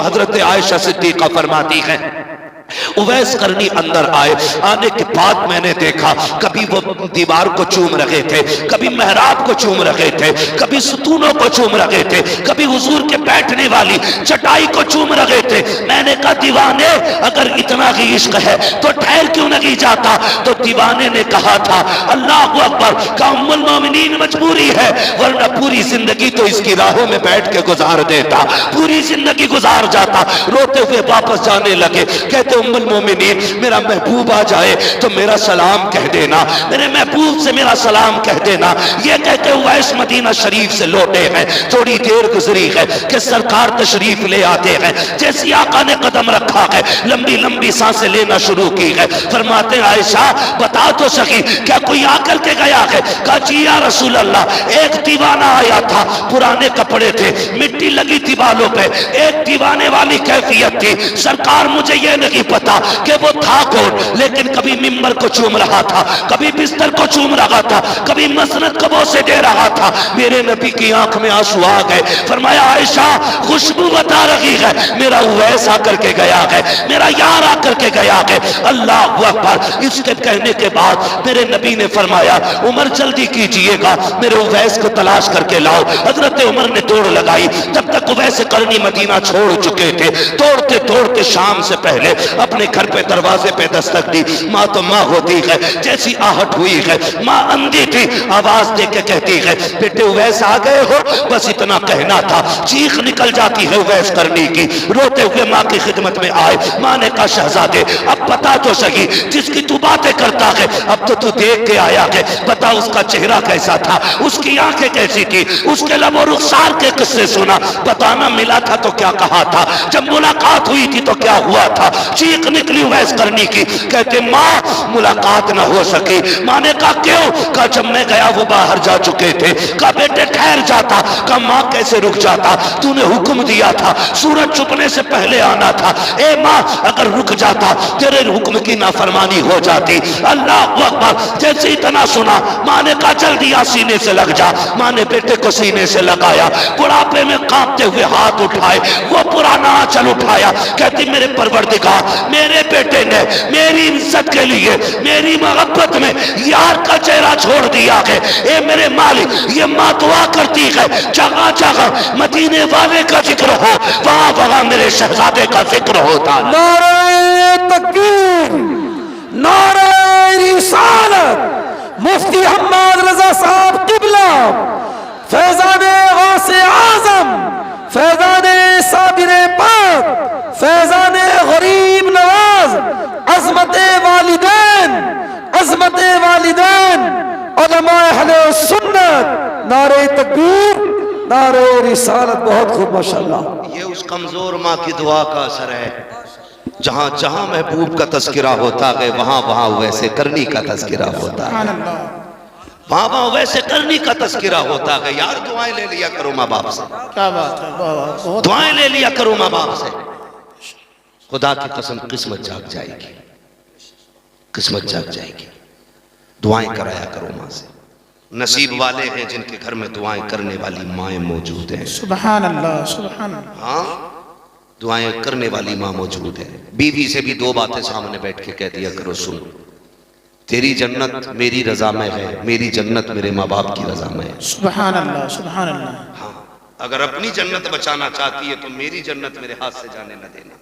हजरत आयशा सिद्दीक़ा फरमाती है उवैस करनी अंदर आए, आने के बाद मैंने देखा कभी वो दीवार को चूम रहे थे, कभी मेहराब को चूम रहे थे, कभी सुतूनों को चूम रहे थे, कभी हुजूर के बैठने वाली चटाई को चूम रहे थे। मैंने कहा दीवाने अगर इतना ही इश्क है तो ठहर क्यों नहीं जाता? तो दीवाने ने कहा था अल्लाह अकबर, का उम्मुल मोमिनीन मजबूरी है, वरना पूरी जिंदगी तो इसकी राहों में बैठ के गुजार देता, पूरी जिंदगी गुजार जाता। रोते हुए वापस जाने लगे, कहते उम्मुल मोमिनीन मेरा महबूब आ जाए तो मेरा सलाम कह देना, मेरे महबूब से मेरा सलाम कह देना। ये कहते हुए इस मदीना शरीफ से लौटे हैं, थोड़ी देर गुजरी है कि सरकार तशरीफ ले आते हैं। जैसी आका ने कदम रखा है लंबी लंबी सांसें लेना शुरू की है। फरमाते आयशा बता तो सकी क्या कोई आकर के गया है? कहा जी या रसूल अल्लाह, एक दीवाना आया था, पुराने कपड़े थे, मिट्टी लगी थी बालों पे, एक दीवाने वाली कैफियत थी। सरकार मुझे ये नहीं पता कि वो था कौन, लेकिन कभी मिंबर को चूम रहा था, कभी बिस्तर को चूम रहा था, कभी मसनद को बोसे दे रहा था। मेरे नबी की आंख में आंसू आ गए। फरमाया आयशा खुशबू बता रही है मेरा उवैस आकर के गया है, मेरा यार आकर के गया है। अल्लाह अकबर। इसके कहने के बाद मेरे नबी ने फरमाया उमर जल्दी कीजिएगा, मेरे उवैस को तलाश करके लाओ। हजरत उमर ने दौड़ लगाई, तब तक उवैस करनी मदीना छोड़ चुके थे। दौड़ते दौड़ते शाम से पहले अपने घर पे दरवाजे पे दस्तक दी। माँ तो माँ होती है, जैसी आहट हुई है, माँ अंधी थी, आवाज दे के कहती है बेटे उवैस आ गए हो? बस इतना कहना था, चीख निकल जाती है उवैस करनी की। रोते हुए माँ की खिदमत में आए। माँ ने कहा शहजादे अब बता तो सही, जिसकी तू बातें करता है अब तो तू देख के आया है, बता उसका चेहरा कैसा था, उसकी आंखें कैसी थी, उसके लबो रुखसार के किस्से सुना, बताना मिला था तो क्या कहा था, जब मुलाकात हुई थी तो क्या हुआ था। चीख निकली उवैस करनी की। कहते माँ मुलाकात ना हो सकी। माँ ने कहा क्यों? कहा जब मैं गया वो बाहर जा चुके थे। कहा बेटे ठहर जाता। कहा माँ कैसे रुक जाता, तूने हुक्म दिया था सूरज छुपने से पहले आना था। ए माँ अगर रुक जाता तेरे हुक्म की नाफरमानी हो जाती। अल्लाह अकबर। जैसे इतना सुना माँ ने कहा जल्दी आ सीने से लग जा। माँ ने बेटे को सीने से लगाया, बुढ़ापे में कांपते हुए हाथ उठाए, वो पुराना आंचल उठाया। कहती मेरे परवरदिगार मेरे बेटे ने मेरी इज्जत के लिए मेरी मोहब्बत में यार का चेहरा छोड़ दिया है। ए मेरे मालिक ये माँ दुआ करती है जगह जगह मदीने वाले का जिक्र हो, वहां वहां मेरे शहजादे का जिक्र होता। नारे तकबीर, नारे रिसालत, मुफ्ती हम्माद रजा साहब किबला, फैजाने गौसे आजम, फैजाने साबिरे पाक, फैजाने गरीब नवाज, अजमते वालिदैन, अजमते वालिदैन, उलमाए अहले सुन्नत, नारे तकबीर, नारे रिसालत। बहुत खूब माशाअल्लाह। ये उस कमजोर माँ की दुआ का असर है जहां जहां महबूब का तस्करा होता है वहां वहां वैसे करनी का तस्करा होता है, वहां वहां वैसे करनी का तस्करा होता है। यार दुआएं ले लिया करो माँ बाप से, क्या बात है, बहुत दुआएं ले लिया करो माँ बाप से। खुदा की कसम किस्मत जाग जाएगी, किस्मत जाग जाएगी। दुआएं कराया करो माँ से। नसीब वाले हैं जिनके घर में दुआएं करने वाली माएँ मौजूद हैं। सुभान अल्लाह, सुभान अल्लाह। हाँ, दुआएं करने वाली माँ मौजूद है। बीवी से भी दो बातें सामने बैठ के कह दिया करो, सुन, तेरी जन्नत मेरी रजा में है, मेरी जन्नत मेरे माँ बाप की रजा में है। सुभान अल्लाह, सुभान अल्लाह। हाँ, अगर अपनी जन्नत बचाना चाहती है तो मेरी जन्नत मेरे हाथ से जाने न देना।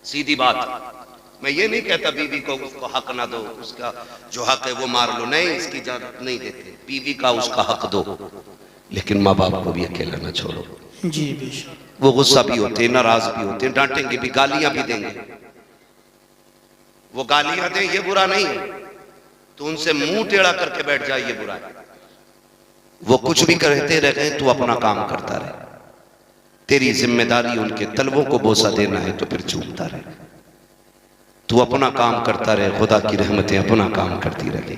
सीधी बात। मैं ये नहीं कहता बीवी को उसको हक ना दो, उसका जो हक है वो मार लो, नहीं, इसकी इजाजत नहीं देते। बीवी का उसका हक दो, लेकिन माँ बाप को भी अकेला ना छोड़ो। जी बेशक। वो गुस्सा भी होते हैं, नाराज भी होते हैं, डांटेंगे भी, गालियां भी देंगे। वो गालियां दें ये बुरा नहीं है, तो उनसे मुंह टेढ़ा करके बैठ जाए ये बुरा है। वो कुछ भी कहते रहे तू अपना काम करता रहे, तेरी जिम्मेदारी उनके तलवों को बोसा देना है तो फिर चूमता रहे। तू अपना काम करता रहे, खुदा की रहमतें अपना काम करती रहेंगी।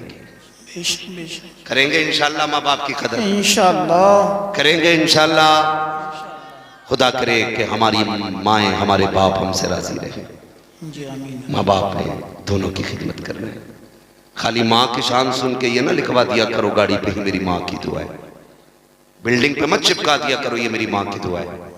बेशक बेशक। करेंगे इंशाल्लाह माँ बाप की कदर, इंशाअल्लाह करेंगे इंशाल्लाह। खुदा करे कि हमारी माएँ हमारे बाप हमसे राजी रहे। जी आमीन। माँ बाप ने दोनों की खिदमत करना है। खाली माँ की शान सुन के ये ना लिखवा दिया करो गाड़ी पे ही मेरी माँ की दुआ है, बिल्डिंग पे मत चिपका दिया करो ये मेरी माँ की दुआ है।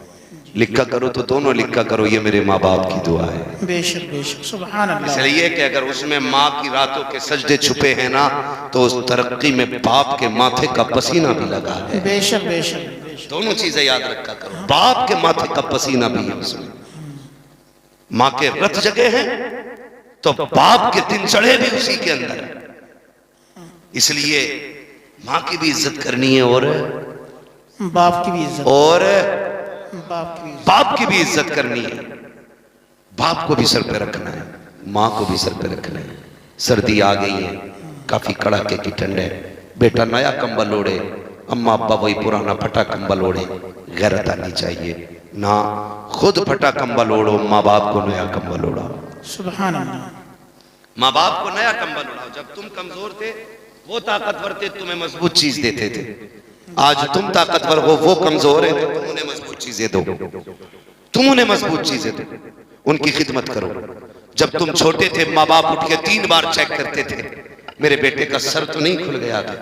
लिखा करो तो दोनों लिखा करो ये मेरे माँ बाप की दुआ है। बेशक बेशक। सुभान अल्लाह। इसलिए कि अगर उसमें माँ की रातों के सजदे छुपे हैं ना, तो उस तरक्की में बाप के माथे का पसीना भी लगा है। बेशक बेशक। दोनों चीजें याद रखा करो, बाप के माथे का पसीना भी है उसमें। माँ के रथ जगे हैं तो बाप के दिन चढ़े भी उसी के अंदर। इसलिए माँ की भी इज्जत करनी है और बाप की भी इज्जत, और बाप की भी इज्जत करनी है। बाप को भी सर पे रखना है, माँ को भी सर पे रखना है। सर्दी आ गई है, काफी कड़ाके की ठंड है, बेटा नया कंबल ओढ़े, अम्मा अब्बा वही पुराना फटा कंबल ओढ़े। गैरत आनी चाहिए ना, खुद फटा कंबल ओढ़ो, माँ बाप को नया कंबल ओढ़ाओ। सुभान अल्लाह। माँ बाप को नया कंबल ओढ़ाओ। जब तुम कमजोर थे वो ताकतवर थे, तुम्हें मजबूत चीज देते थे। आज तुम ताकतवर हो, वो कमजोर है, तो तुम उन्हें मजबूत चीजें दो, तुम उन्हें मजबूत चीजें दो, उनकी खिदमत करो। जब तुम छोटे थे माँ बाप उठ के 3 बार चेक करते थे, मेरे बेटे का सर तो नहीं खुल गया था।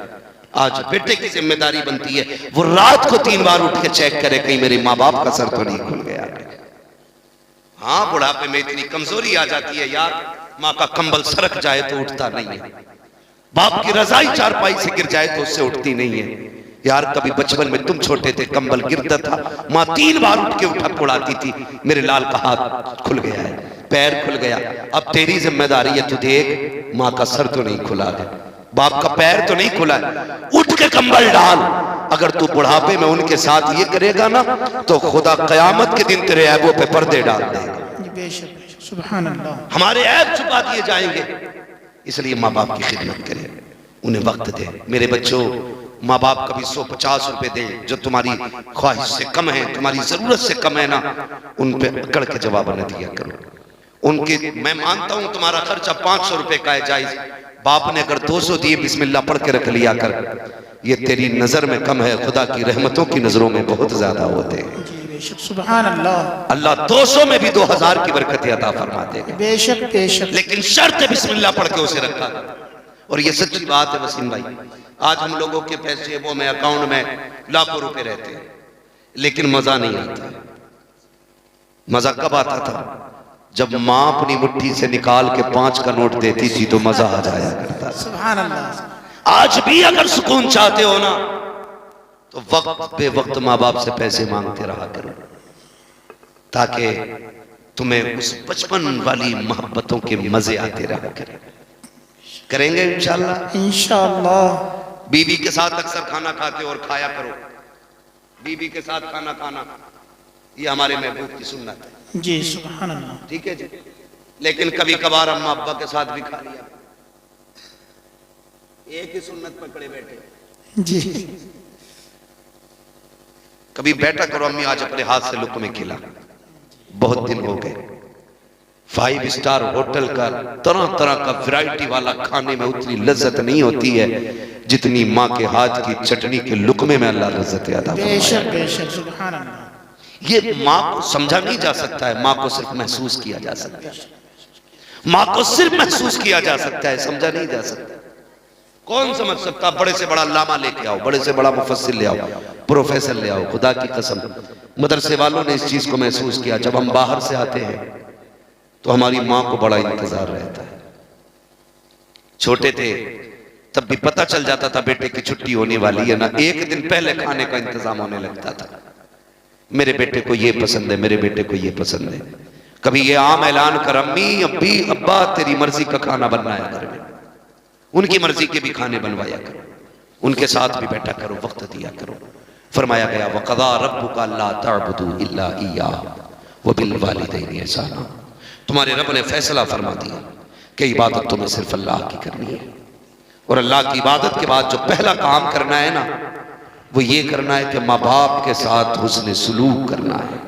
आज बेटे की जिम्मेदारी बनती है वो रात को 3 बार उठ के चेक करे कहीं मेरे माँ बाप का सर तो नहीं खुल गया। हाँ, बुढ़ापे में इतनी कमजोरी आ जाती है यार, माँ का कंबल सरक जाए तो उठता नहीं है, बाप की रजाई चारपाई से गिर जाए तो उससे उठती नहीं है। यार कभी बचपन में तुम छोटे थे, कंबल गिरता था, माँ 3 बार उठ के उठा उड़ाती थी, मेरे लाल का हाथ खुल गया है, पैर खुल गया, अब तेरी जिम्मेदारी है, तू देख माँ का सर तो नहीं खुला है, बाप का पैर तो नहीं खुला है, उठ के कंबल डाल। अगर तू बुढ़ापे में उनके साथ ये करेगा ना तो खुदा कयामत के दिन तेरे ऐबों पे पर्दे डाल देगा। बेशक। सुभान अल्लाह। हमारे ऐब छुपा दिए जाएंगे। इसलिए माँ बाप की खिदमत करें, उन्हें वक्त दे। मेरे बच्चों, माँ बाप कभी 150 रुपए दें जो तुम्हारी ख्वाहिश से कम है, तुम्हारी जरूरत से कम है ना, उन पे अकड़ के जवाब न दिया करो। उनके, मैं मानता हूं तुम्हारा खर्चा 500 रुपए का है, जायज। बाप ने अगर 200 दिए, बिस्मिल्लाह पढ़ के रख लिया कर, ये तेरी नजर में कम है, खुदा की रहमतों की नजरों में बहुत ज्यादा होते हैं। सुभान अल्लाह। अल्लाह 200 में भी 2000 की बरकत अता फरमा देगा। बेशक बेशक। लेकिन शर्त है बिस्मिल्लाह पढ़ के उसे रखा। और ये सच्ची बात है वसीम भाई, आज हम लोगों के पैसे वो में अकाउंट में लाखों रुपए रहते हैं, लेकिन मजा नहीं आता। मजा कब आता था? जब माँ अपनी मुट्ठी से निकाल के 5 का नोट देती थी तो मजा आ जाया करता। सुभान अल्लाह। आज भी अगर सुकून चाहते हो ना तो वक्त पे वक्त माँ बाप से पैसे मांगते रहा करो, ताकि तुम्हें उस बचपन वाली मोहब्बतों के मजे आते रहा करें। करेंगे इंशाल्लाह। इंशाल्लाह। बीवी के साथ अक्सर खाना खाते और खाया करो, बीवी के साथ खाना खाना ये हमारे महबूब की सुन्नत है। जी सुभान अल्लाह। ठीक है जी। लेकिन कभी कभार अम्मा अब्बा के साथ भी खा लिया, एक ही सुन्नत पकड़े बैठे। जी। कभी बैठा करो, अम्मी आज अपने हाथ से लुक़्मे खिला, बहुत दिन हो गए, 5 स्टार होटल का तरह तरह का वैरायटी वाला खाने में उतनी लज्जत नहीं होती है जितनी माँ के हाथ की चटनी के लुकमे में अल्लाह लज्जत अदा फरमाए। बेशक बेशक सुभान अल्लाह। ये माँ को समझा नहीं जा सकता है, माँ को सिर्फ महसूस किया जा सकता है। माँ को सिर्फ महसूस किया जा सकता है, समझा नहीं जा सकता। कौन समझ सकता? बड़े से बड़ा लामा लेके आओ, बड़े से बड़ा मुफस्सिर ले आओ, प्रोफेसर ले आओ, खुदा की कसम मदरसे वालों ने इस चीज को महसूस किया। जब हम बाहर से आते हैं तो हमारी माँ को बड़ा इंतजार रहता है। छोटे थे तब भी पता चल जाता था बेटे की छुट्टी होने वाली है ना, एक दिन पहले खाने का इंतजाम होने लगता था। मेरे बेटे को ये पसंद है, मेरे बेटे को ये पसंद है। कभी ये आम ऐलान कर, अम्मी अब्बी अब्बा तेरी मर्जी का खाना बनवाया घर में, उनकी मर्जी के भी खाने बनवाया करो, उनके साथ भी बैठा करो, वक्त दिया करो। फरमाया गया वक़ज़ा रब्बुका अल्ला तअबुदू इल्ला इय्याहु व बिल वालिदैनि इहसाना। तुम्हारे रब ने फैसला फरमा दिया कि इबादत तुम्हें सिर्फ अल्लाह की करनी है, और अल्लाह की इबादत के बाद जो पहला काम करना है ना, वो ये करना है कि माँ बाप के साथ हुस्न सुलूक करना है,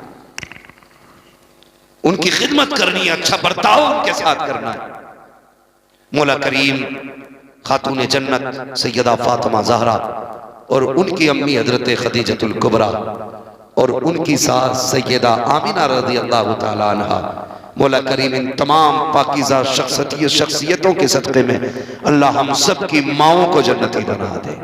उनकी खिदमत करनी है, अच्छा बर्ताव उनके साथ करना है। मौला करीम खातून जन्नत सैयदा फातिमा ज़हरा और उनकी अम्मी हजरत खदीजतुल कुबरा और उनकी सास सैयदा आमिना रज़ी अल्लाह तआला अन्हा, मौला करीम इन तमाम पाकीज़ा शख्सियतों के सदक़े में अल्लाह हम सब की माओं को जन्नती बना दे।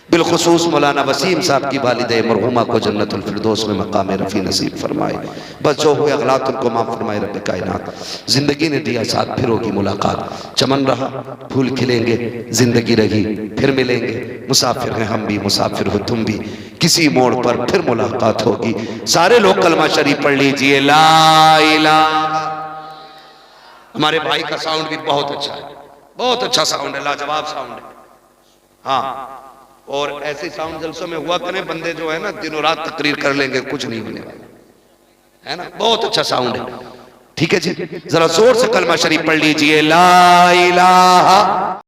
बिलखुसूस मौलाना वसीम साहब की वालिदे मरहुमा को जन्नतुल फिरदौस में मकाम रफ़ी नसीब फरमाए। बस जो हुए अगलात उनको माफ़ फरमाए रब्बे कायनात। ज़िंदगी ने दिया साथ, फिर होगी मुलाकात। चमन रहा फूल खिलेंगे, ज़िंदगी रही फिर मिलेंगे। मुसाफिर हैं हम भी, मुसाफिर हो तुम भी, किसी मोड़ पर फिर मुलाकात होगी। सारे लोग कलमा शरीफ पढ़ लीजिए, ला इलाहा। हमारे भाई का साउंड भी बहुत अच्छा है, बहुत अच्छा साउंड है, लाजवाब साउंड है। हाँ, और ऐसे साउंड जलसों में हुआ करें, बंदे जो है ना दिनों रात तकरीर कर लेंगे, कुछ नहीं होने वाला है ना। बहुत अच्छा साउंड है, ठीक है जी। जरा जोर से कलमा शरीफ पढ़ लीजिए, ला इलाहा।